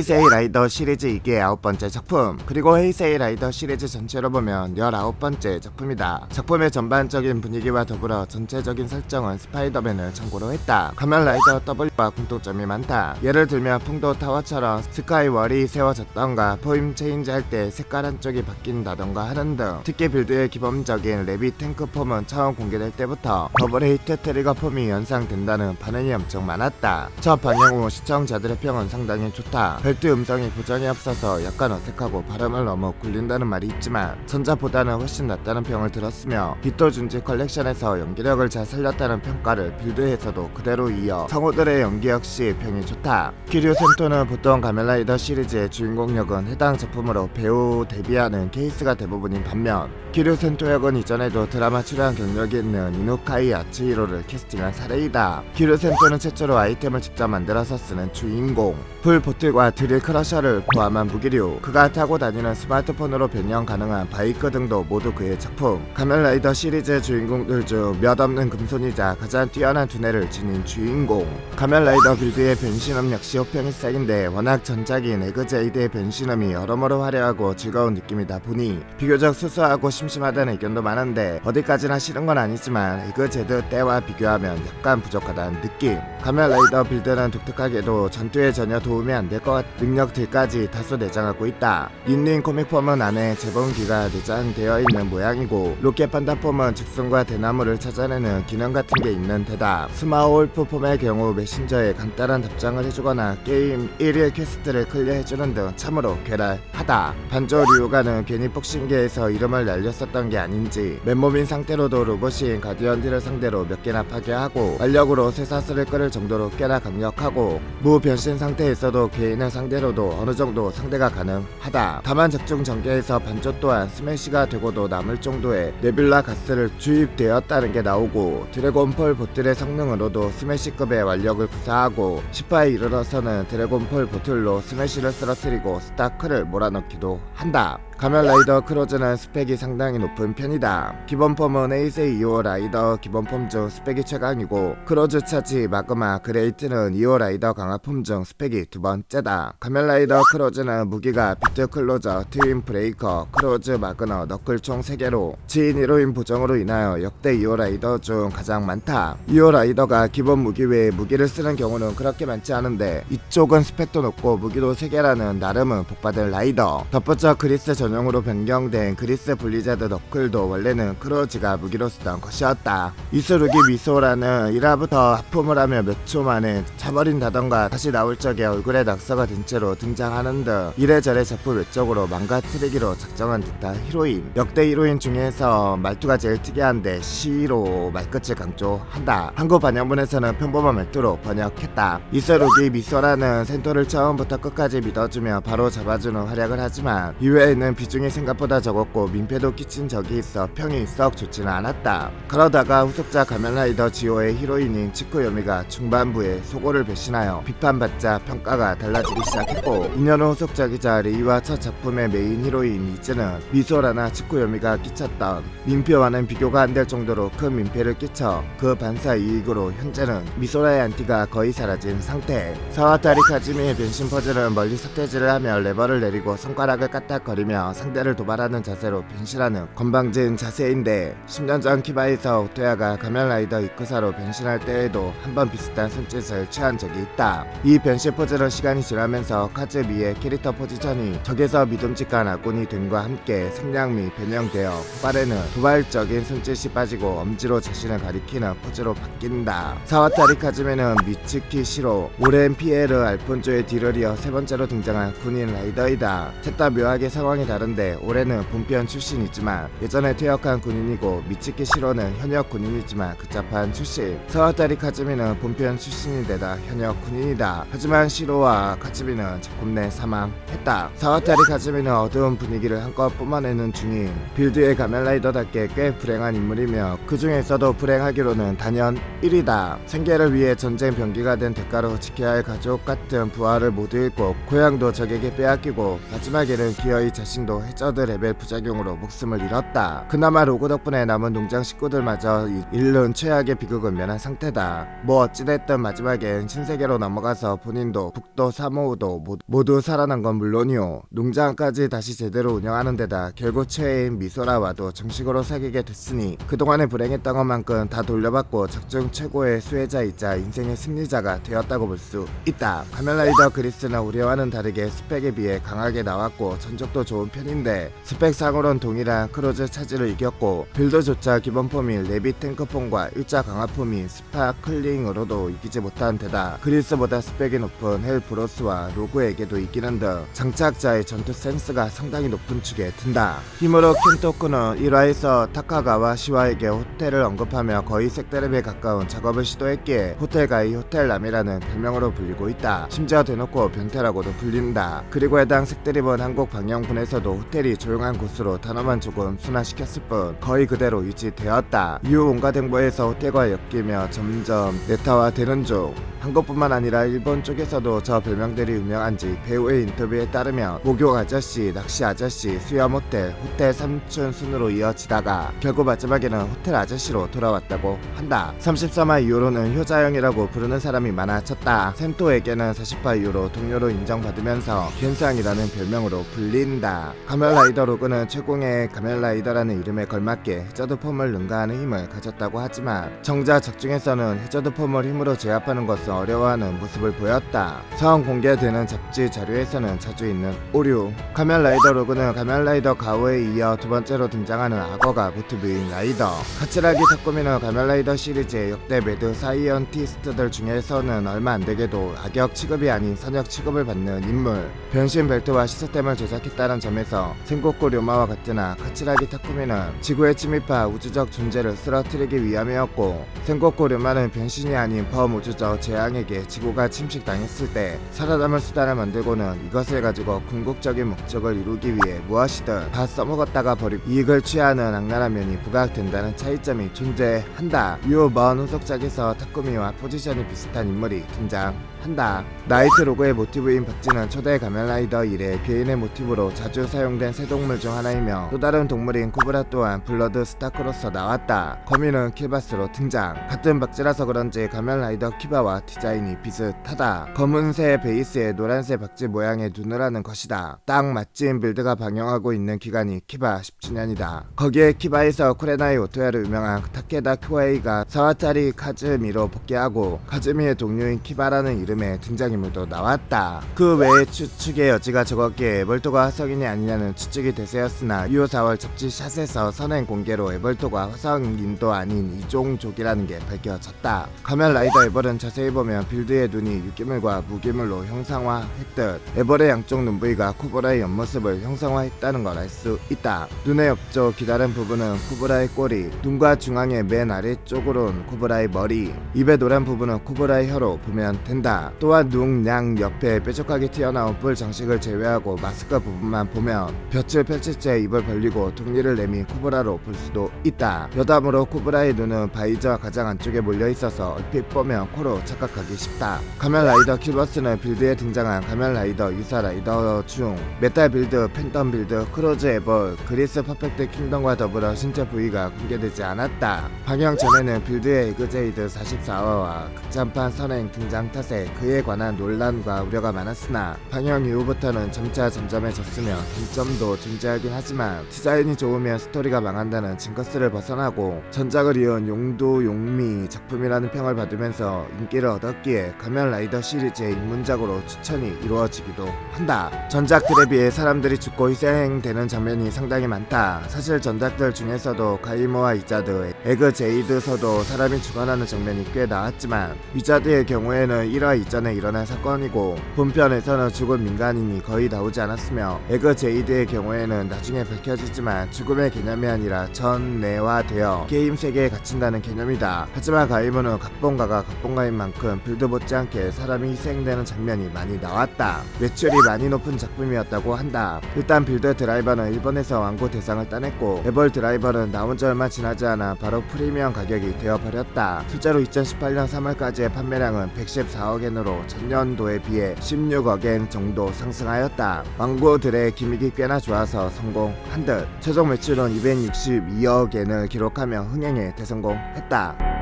헤이세이 라이더 시리즈 이게 9번째 작품, 그리고 헤이세이 라이더 시리즈 전체로 보면 19번째 작품이다. 작품의 전반적인 분위기와 더불어 전체적인 설정은 스파이더맨을 참고로 했다. 가면라이더 W와 공통점이 많다. 예를 들면 풍도 타워처럼 스카이월이 세워졌던가, 포임 체인지 할 때 색깔 한쪽이 바뀐다던가 하는 등, 특히 빌드의 기본적인 레비 탱크 폼은 처음 공개될 때부터 더블 헤이트 트리거 폼이 연상된다는 반응이 엄청 많았다. 첫 방영 후 시청자들의 평은 상당히 좋다. 벨트 음성이 고정이 없어서 약간 어색하고 발음을 너무 굴린다는 말이 있지만 전자보다는 훨씬 낫다는 평을 들었으며, 비토준지 컬렉션에서 연기력을 잘 살렸다는 평가를 빌드에서도 그대로 이어 성우들의 연기 역시 평이 좋다. 기류 센토는 보통 가면라이더 시리즈의 주인공 역은 해당 작품으로 배우 데뷔하는 케이스가 대부분인 반면, 기류 센토 역은 이전에도 드라마 출연 경력이 있는 이누카이 아치히로를 캐스팅한 사례이다. 기류 센토는 최초로 아이템을 직접 만들어서 쓰는 주인공, 불 보틀과 드릴 크러셔를 포함한 무기류, 그가 타고 다니는 스마트폰으로 변형 가능한 바이크 등도 모두 그의 작품. 가면라이더 시리즈의 주인공들 중 몇 없는 금손이자 가장 뛰어난 두뇌를 지닌 주인공. 가면라이더 빌드의 변신음 역시 호평일색인데, 워낙 전작인 에그제이드의 변신음이 여러모로 화려하고 즐거운 느낌이다 보니 비교적 수수하고 심심하다는 의견도 많은데, 어디까지나 싫은 건 아니지만 에그제드 때와 비교하면 약간 부족하다는 느낌. 가면라이더 빌드는 독특하게도 전투에 전혀 도움이 안 될 것 같은 능력들까지 다수 내장하고 있다. 닌닌 코믹폼은 안에 재본기가 내장되어 있는 모양이고, 로켓 판다 폼은 직선과 대나무를 찾아내는 기능 같은 게 있는 데다, 스마울프 폼의 경우 메신저에 간단한 답장을 해주거나 게임 1일 퀘스트를 클리어해주는 등 참으로 괴랄하다. 반조 류가는 괜히 복싱계에서 이름을 날렸었던 게 아닌지 맨몸인 상태로도 로봇인 가디언들을 상대로 몇 개나 파괴하고, 완력으로 쇠사슬을 끌을 정도로 꽤나 강력하고, 무변신 상태에서도 개인을 상대로도 어느 정도 상대가 가능하다. 다만 적중 전개에서 반조 또한 스매시가 되고도 남을 정도의 네뷸라 가스를 주입되었다는 게 나오고, 드래곤폴 보틀의 성능으로도 스매시급의 완력을 구사하고, 10화에 이르러서는 드래곤폴 보틀로 스매시를 쓰러뜨리고 스타크를 몰아넣기도 한다. 가면라이더 크로즈는 스펙이 상당히 높은 편이다. 기본 폼은 헤이세이 2호 라이더 기본 폼 중 스펙이 최강이고, 크로즈 차지 마그마 그레이트는 2호 라이더 강화 폼 중 스펙이 두 번째다. 가면라이더 크로즈는 무기가 비트 클로저, 트윈 브레이커, 크로즈 마그너, 너클 총 3개로 지인 히로인 보정으로 인하여 역대 2호 라이더 중 가장 많다. 2호 라이더가 기본 무기 외에 무기를 쓰는 경우는 그렇게 많지 않은데, 이쪽은 스펙도 높고 무기도 3개라는 나름은 복받은 라이더. 덧붙여 그리스 전용으로 변경된 그리스 블리자드 너클도 원래는 크로즈가 무기로 쓰던 것이었다. 이스루기 미소라는 1화부터 하품을 하며 몇 초 만에 차버린다던가 다시 나올 적에 얼굴에 낙서가 된 채로 등장하는 등 이래저래 작품 외적으로 망가뜨리기로 작정한 듯한 히로인. 역대 히로인 중에서 말투가 제일 특이한데 시로 말끝을 강조한다. 한국 반영본에서는 평범한 말투로 번역했다. 이스루기 미소라는 센토를 처음부터 끝까지 믿어주며 바로 잡아주는 활약을 하지만, 이외에는 비중이 생각보다 적었고 민폐도 끼친 적이 있어 평이 썩 좋지는 않았다. 그러다가 후속작 가면라이더 지오의 히로인인 치쿠요미가 중반부에 속어를 배신하여 비판받자 평가가 달라지기 시작했고, 2년 후 후속작이자 레이와 첫 작품의 메인 히로인 이즈는 미소라나 치쿠요미가 끼쳤던 민폐와는 비교가 안 될 정도로 큰 민폐를 끼쳐 그 반사 이익으로 현재는 미소라의 안티가 거의 사라진 상태. 사와타리 카즈미의 변신 퍼즐은 멀리 삿대질을 하며 레버를 내리고 손가락을 까딱거리며 상대를 도발하는 자세로 변신하는 건방진 자세인데, 10년 전 키바에서 오토야가 가면라이더 이쿠사로 변신할 때에도 한번 비슷한 손짓을 취한 적이 있다. 이 변신 포즈는 시간이 지나면서 카즈미의 캐릭터 포지션이 적에서 믿음직한 아군이 됨과 함께 생략 및 변형되어 후반에는 도발적인 손짓이 빠지고 엄지로 자신을 가리키는 포즈로 바뀐다. 사와타리 카즈미는 미츠키 시로, 오렌 피에르 알폰조의 뒤를 이어 세 번째로 등장한 군인 라이더이다. 셋 다 묘하게 상황이 다른데, 올해는 본편 출신이지만 예전에 퇴역한 군인이고, 미츠키 시로는 현역 군인이지만 극잡한 출신. 사와타리 카즈미는 본편 출신인데다 현역 군인이다. 하지만 시로와 카즈미는 작품 내 사망했다. 사와타리 카즈미는 어두운 분위기를 한껏 뿜어내는 중인 빌드의 가면라이더답게 꽤 불행한 인물이며, 그 중에서도 불행하기로는 단연 1위다. 생계를 위해 전쟁 병기가 된 대가로 지켜야 할 가족 같은 부하를 모두 잃고 고향도 적에게 빼앗기고, 마지막에는 기어이 자신의 자신도 해저드 레벨 부작용으로 목숨을 잃었다. 그나마 로고 덕분에 남은 농장 식구들마저 잃는 최악의 비극을 면한 상태다. 뭐 어찌됐든 마지막엔 신세계로 넘어가서 본인도 북도 사모우도 모두 살아난 건 물론이요, 농장까지 다시 제대로 운영하는 데다 결국 최애인 미소라와도 정식으로 사귀게 됐으니 그동안에 불행했던 것만큼 다 돌려받고 적중 최고의 수혜자이자 인생의 승리자가 되었다고 볼 수 있다. 가면라이더 그리스는 우리와는 다르게 스펙에 비해 강하게 나왔고 전적도 좋은 편인데 스펙상으론 동일한 크루즈 차지를 이겼고 빌드조차 기본 폼인 레비 탱크폼과 일자 강화폼인 스파클링으로도 이기지 못한 데다 그리스보다 스펙이 높은 헬 브로스와 로그에게도 이기는 등 장착자의 전투 센스가 상당히 높은 축에 든다. 힘으로 켄토쿠는 1화에서 타카가와 시와에게 호텔을 언급하며 거의 색다름에 가까운 작업을 시도했기에 호텔가의 호텔남이라는 별명으로 불리고 있다. 심지어 대놓고 변태라고도 불린다. 그리고 해당 색드립은 한국 방영분에서도 호텔이 조용한 곳으로 단어만 조금 순화시켰을 뿐 거의 그대로 유지되었다. 이후 온갖 행보에서 호텔과 엮이며 점점 네타화되는 중 한국뿐만 아니라 일본 쪽에서도 저 별명들이 유명한지 배우의 인터뷰에 따르면 목욕 아저씨, 낚시 아저씨, 수염 호텔, 호텔 삼촌 순으로 이어지다가 결국 마지막에는 호텔 아저씨로 돌아왔다고 한다. 33화 이후로는 효자형이라고 부르는 사람이 많아졌다. 센토에게는 40화 이후로 동료로 인정받으면서 겐상이라는 별명으로 불린다. 가면라이더 로그는 최공의 가면라이더라는 이름에 걸맞게 해저드 폼을 능가하는 힘을 가졌다고 하지만 정작 적중에서는 해저드 폼을 힘으로 제압하는 것을 어려워하는 모습을 보였다. 처음 공개되는 잡지 자료에서는 자주 있는 오류. 가면라이더 로그는 가면라이더 가오에 이어 두 번째로 등장하는 악어가 모티브인 라이더. 카츠라기 타쿠미는 가면라이더 시리즈의 역대 매드 사이언티스트들 중에서는 얼마 안되게도 악역 취급이 아닌 선역 취급을 받는 인물. 변신 벨트와 시스템을 제작했다는 점에서 생고쿠 료마와 같으나 카츠라기 타쿠미는 지구에 침입하 우주적 존재를 쓰러뜨리기 위함이었고 생고쿠 료마는 변신이 아닌 범우주적 재앙에게 지구가 침식당했을 때 살아남을 수단을 만들고는 이것을 가지고 궁극적인 목적을 이루기 위해 무엇이든 다 써먹었다가 버리고 이익을 취하는 악랄한 면이 부각된다는 차이점이 존재한다. 이후 먼 후속작에서 타쿠미와 포지션이 비슷한 인물이 등장한다. 나이트 로고의 모티브인 박쥐는 초대 가면라이더 이래 개인의 모티브로 자주 사용된 새 동물 중 하나이며 또 다른 동물인 코브라 또한 블러드 스타크로서 나왔다. 거미는 킬바스로 등장. 같은 박쥐라서 그런지 가면라이더 키바와 디자인이 비슷하다. 검은색 베이스에 노란색 박쥐 모양의 눈을 하는 것이다. 딱 맞진 빌드가 방영하고 있는 기간이 키바 10주년이다. 거기에 키바에서 쿠레나이 오토야로 유명한 타케다 쿄에이가 사와타리 카즈미로 복귀하고 카즈미의 동료인 키바라는 이름의 등장인물도 나왔다. 그 외에 추측의 여지가 적었기에 에벌토가 화성인이 아니냐는 추측이 대세였으나 이후 4월 잡지 샷에서 선행 공개로 에벌토가 화성인도 아닌 이종족이라는 게 밝혀졌다. 가면라이더 에벌은 자세히 보면 빌드의 눈이 유기물과 무기물로 형상화했듯 에벌의 양쪽 눈 부위가 코브라의 옆모습을 형상화했다는 걸 알 수 있다. 눈의 옆쪽 기다란 부분은 코브라의 꼬리, 눈과 중앙의 맨 아래쪽으로는 코브라의 머리, 입의 노란 부분은 코브라의 혀로 보면 된다. 또한 눈 양 옆에 뾰족하게 튀어나온 뿔 장식을 제외하고 마스크 부분만 보면 볕을 펼칠 채 입을 벌리고 독리를 내민 코브라로 볼 수도 있다. 여담으로 코브라의 눈은 바이저 가장 안쪽에 몰려있어서 얼핏 보면 코로 착각하기 쉽다. 가면라이더 킬버스는 빌드에 등장한 가면라이더 유사 라이더 중 메탈 빌드, 팬텀 빌드, 크로즈 에벌, 그리스 퍼펙트 킹덤과 더불어 신체 부위가 공개되지 않았다. 방영 전에는 빌드의 에그제이드 44화와 극장판 선행 등장 탓에 그에 관한 논란과 우려가 많았으나 방영 이후부터는 점차 잠잠해졌으며 단점도 존재하긴 하지만 디자인이 좋으면 스토리가 망한다는 징크스를 벗어나고 전작을 이은 용도 용미 작품이라는 평을 받으면서 인기를 얻었기에 가면라이더 시리즈의 입문작으로 추천이 이루어지기도 한다. 전작들에 비해 사람들이 죽고 희생되는 장면이 상당히 많다. 사실 전작들 중에서도 가이모와 이자드, 에그 제이드서도 사람이 죽어나는 장면이 꽤 나왔지만 위자드의 경우에는 1화 이전에 일어난 사건이고 본편에서는 죽은 민간인이 거의 나오지 않았으며 에그 제이드의 경우에는 나중에 밝혀지지만 죽음의 개념이 아니라 전내화되어 게임 세계에 갇힌다는 개념이다. 하지만 가이모는 각본가가 각본가인 만큼 빌드 못지않게 사람이 희생되는 장면이 많이 나왔다. 매출이 많이 높은 작품이었다고 한다. 일단 빌드 드라이버는 일본에서 완고 대상을 따냈고 에벌 드라이버는 나온 지 얼마 지나지 않아 바로 프리미엄 가격이 되어버렸다. 실제로 2018년 3월까지의 판매량은 114억에 엔으로 전년도에 비해 16억엔 정도 상승하였다. 광고들의 기믹이 꽤나 좋아서 성공한 듯. 최종 매출은 262억엔을 기록하며 흥행에 대성공했다.